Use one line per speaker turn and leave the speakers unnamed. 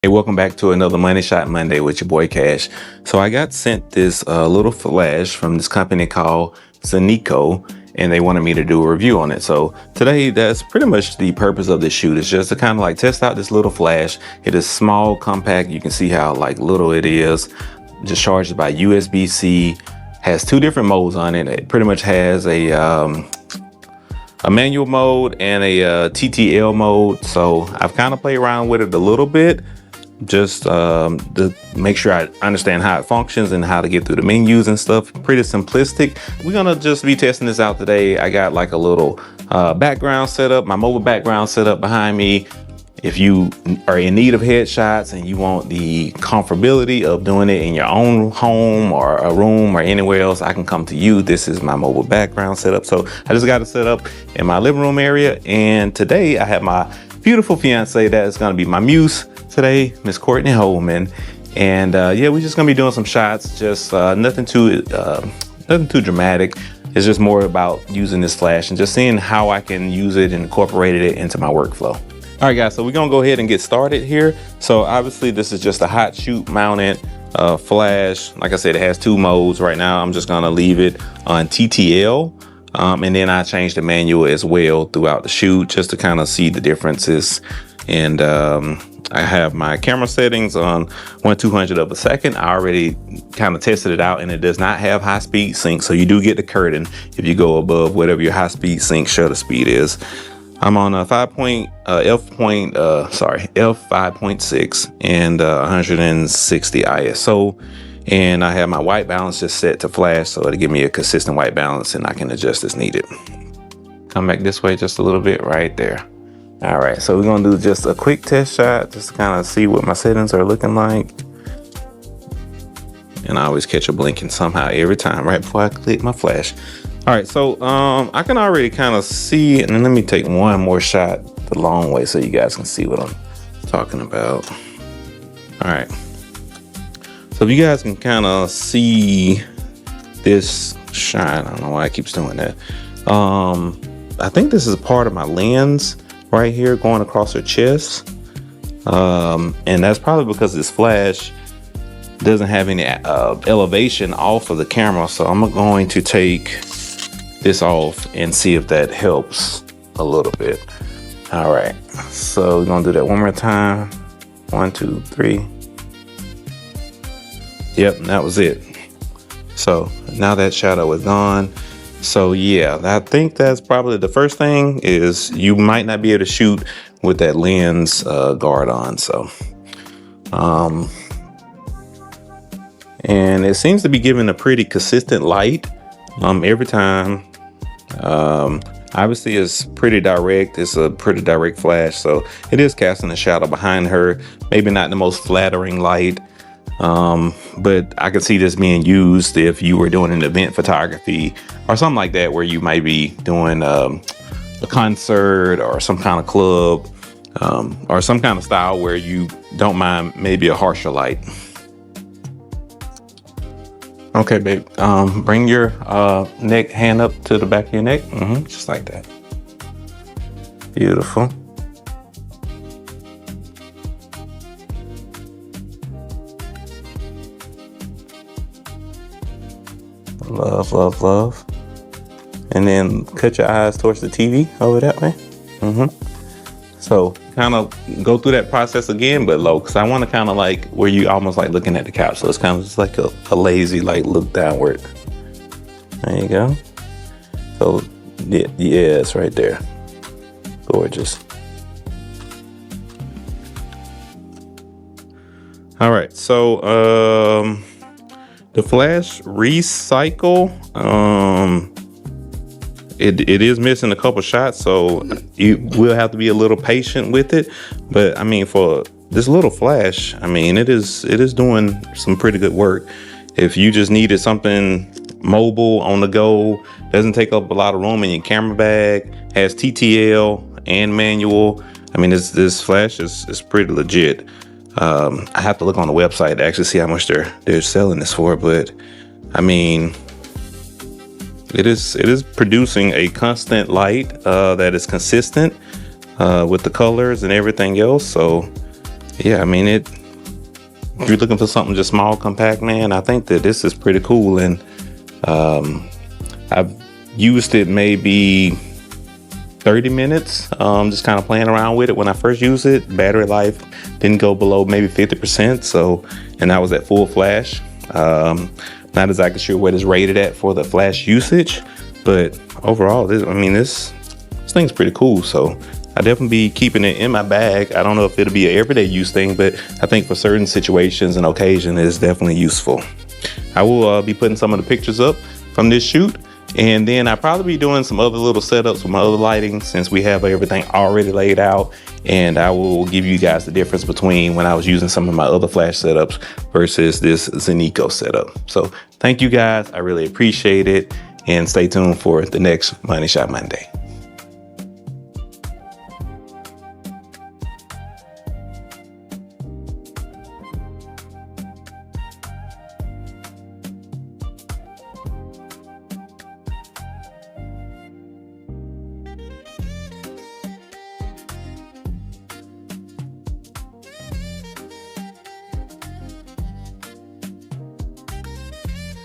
Hey, welcome back to another Money Shot Monday with your boy Cash. So I got sent this little flash from this company called Zeniko, and they wanted me to do a review on it. So today, that's pretty much the purpose of this shoot. It's just to kind of like test out this little flash. It is small, compact. You can see how like little it is. Just charges by USB-C. Has two different modes on it. It pretty much has a manual mode and a TTL mode. So I've kind of played around with it a little bit, just to make sure I understand how it functions and how to get through the menus and stuff. Pretty simplistic. We're gonna just be testing this out today. I got like a little background set up, my mobile background set up behind me. If you are in need of headshots and you want the comfortability of doing it in your own home or a room or anywhere else, I can come to you. This is my mobile background setup. So I just got it set up in my living room area. And today I have my beautiful fiance that is gonna be my muse today, Miss Courtney Holman. And yeah, we're just gonna be doing some shots, just nothing too dramatic. It's just more about using this flash and just seeing how I can use it and incorporate it into my workflow. All right, guys, so we're gonna go ahead and get started here. So obviously this is just a hot shoot mounted flash. Like I said, it has two modes. Right now, I'm just gonna leave it on TTL. And then I changed the manual as well throughout the shoot just to kind of see the differences. And I have my camera settings on 1/200 of a second. I already kind of tested it out and it does not have high speed sync. So you do get the curtain if you go above whatever your high speed sync shutter speed is. I'm on a f5.6 and 160 ISO. And I have my white balance just set to flash, so it'll give me a consistent white balance and I can adjust as needed. Come back this way just a little bit right there. All right, so we're gonna do just a quick test shot just to kind of see what my settings are looking like. And I always catch a blinking somehow every time right before I click my flash. All right, so I can already kind of see, and then let me take one more shot the long way so you guys can see what I'm talking about. All right. So if you guys can kind of see this shot, I don't know why it keeps doing that. I think this is part of my lens right here going across her chest. And that's probably because this flash doesn't have any elevation off of the camera. So I'm going to take this off and see if that helps a little bit. All right, so we're gonna do that one more time. 1, 2, 3. Yep, that was it. So now that shadow is gone. So yeah, I think that's probably the first thing is you might not be able to shoot with that lens guard on. So, and it seems to be giving a pretty consistent light every time. Obviously it's pretty direct. It's a pretty direct flash, so it is casting a shadow behind her. Maybe not the most flattering light, but I could see this being used if you were doing an event photography or something like that, where you might be doing a concert or some kind of club, or some kind of style where you don't mind maybe a harsher light. Okay, babe, bring your hand up to the back of your neck. Just like that. Beautiful. Love, love, love. And then cut your eyes towards the TV over that way. So kind of go through that process again, but low, because I want to kind of like where you almost like looking at the couch. So it's kind of just like a lazy like look downward. There you go. So yeah, it's right there. Gorgeous. All right, so the flash recycle, it is missing a couple shots, so you will have to be a little patient with it. But I mean, for this little flash, I mean, it is doing some pretty good work. If you just needed something mobile on the go, doesn't take up a lot of room in your camera bag, has TTL and manual. I mean, this flash is pretty legit. I have to look on the website to actually see how much they're selling this for, but I mean, it is producing a constant light that is consistent with the colors and everything else. So yeah, I mean, if you're looking for something just small, compact, man, I think that this is pretty cool. And I've used it maybe 30 minutes, just kind of playing around with it. When I first used it, battery life didn't go below maybe 50%. So, and I was at full flash. Not exactly sure what it's rated at for the flash usage, but overall, this thing's pretty cool. So I definitely be keeping it in my bag. I don't know if it'll be an everyday use thing, but I think for certain situations and occasion, it's definitely useful. I will be putting some of the pictures up from this shoot, and then I'll probably be doing some other little setups with my other lighting since we have everything already laid out. And I will give you guys the difference between when I was using some of my other flash setups versus this Zeniko setup. So thank you guys. I really appreciate it. And stay tuned for the next Money Shot Monday.